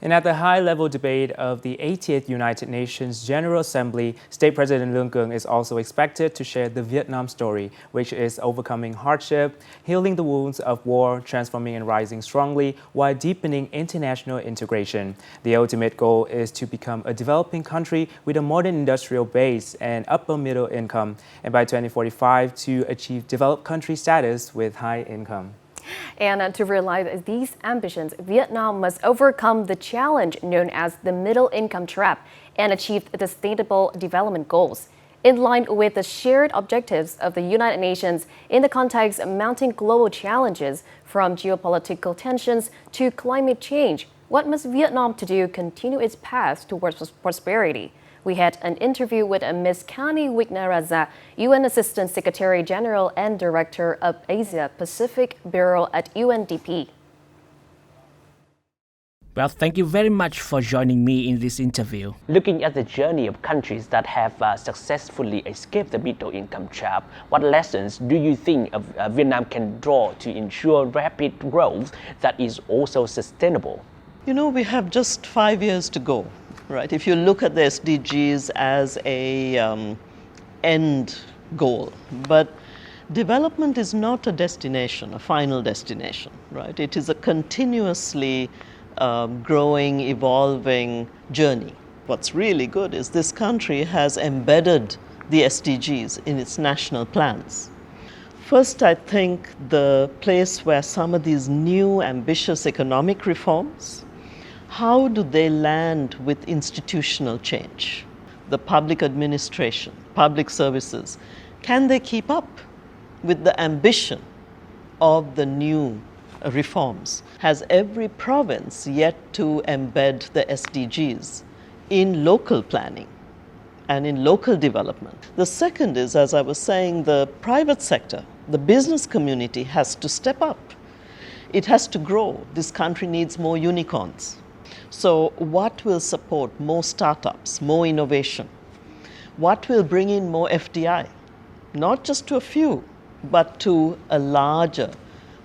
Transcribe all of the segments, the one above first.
And at the high-level debate of the 80th United Nations General Assembly, State President Lương Cường is also expected to share the Vietnam story, which is overcoming hardship, healing the wounds of war, transforming and rising strongly, while deepening international integration. The ultimate goal is to become a developing country with a modern industrial base and upper middle income, and by 2045 to achieve developed country status with high income. And to realize these ambitions, Vietnam must overcome the challenge known as the middle income trap and achieve the Sustainable Development Goals. In line with the shared objectives of the United Nations in the context of mounting global challenges from geopolitical tensions to climate change, what must Vietnam to do continue its path towards prosperity? We had an interview with Ms. Kani Wignaraza, UN Assistant Secretary General and Director of Asia Pacific Bureau at UNDP. Well, thank you very much for joining me in this interview. Looking at the journey of countries that have successfully escaped the middle income trap, what lessons do you think Vietnam can draw to ensure rapid growth that is also sustainable? You know, we have just 5 years to go. Right. If you look at the SDGs as a end goal, but development is not a destination, a final destination, right? It is a continuously growing, evolving journey. What's really good is this country has embedded the SDGs in its national plans. First, I think the place where some of these new ambitious economic reforms, how do they land with institutional change? The public administration, public services, can they keep up with the ambition of the new reforms? Has every province yet to embed the SDGs in local planning and in local development? The second is, as I was saying, the private sector, the business community has to step up. It has to grow. This country needs more unicorns. So what will support more startups, more innovation? What will bring in more FDI? Not just to a few, but to a larger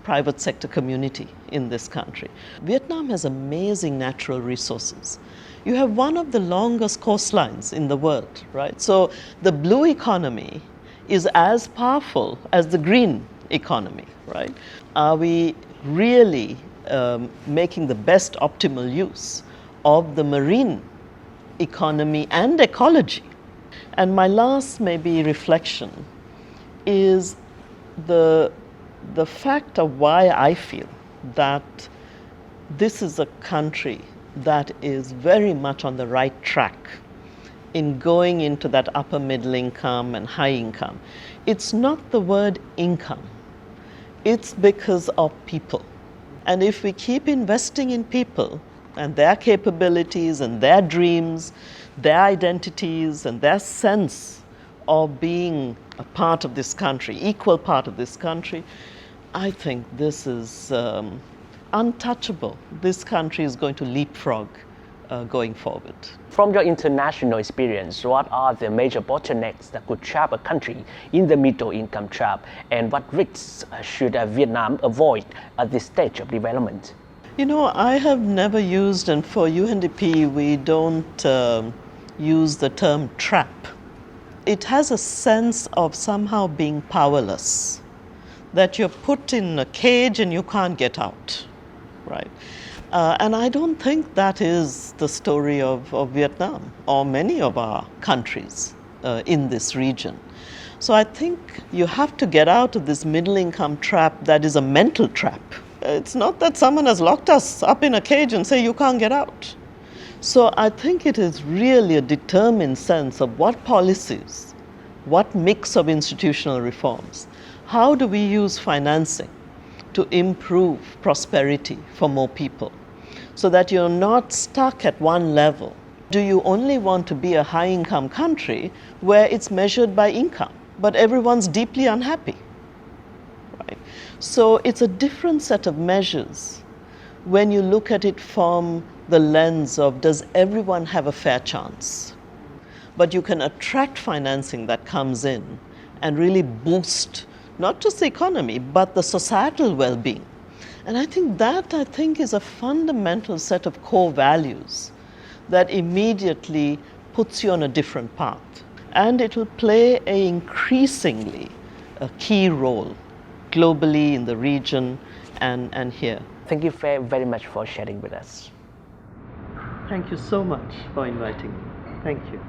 private sector community in this country. Vietnam has amazing natural resources. You have one of the longest coastlines in the world, right? So the blue economy is as powerful as the green economy, right? Are we really making the best optimal use of the marine economy and ecology? And my last maybe reflection is the fact of why I feel that this is a country that is very much on the right track in going into that upper middle income and high income. It's not the word income, it's because of people. And if we keep investing in people and their capabilities and their dreams, their identities and their sense of being a part of this country, equal part of this country, I think this is untouchable. This country is going to leapfrog going forward. From your international experience, what are the major bottlenecks that could trap a country in the middle income trap, and what risks should Vietnam avoid at this stage of development? You know, I have never used, and for UNDP we don't use the term trap. It has a sense of somehow being powerless, that you're put in a cage and you can't get out, right? And I don't think that is the story of Vietnam or many of our countries in this region. So I think you have to get out of this middle income trap that is a mental trap. It's not that someone has locked us up in a cage and say you can't get out. So I think it is really a determined sense of what policies, what mix of institutional reforms, how do we use financing to improve prosperity for more people, so that you're not stuck at one level. Do you only want to be a high-income country where it's measured by income, but everyone's deeply unhappy? Right? So it's a different set of measures when you look at it from the lens of, does everyone have a fair chance? But you can attract financing that comes in and really boost not just the economy, but the societal well-being. And I think that, is a fundamental set of core values that immediately puts you on a different path. And it will play increasingly a key role globally in the region and here. Thank you very much for sharing with us. Thank you so much for inviting me. Thank you.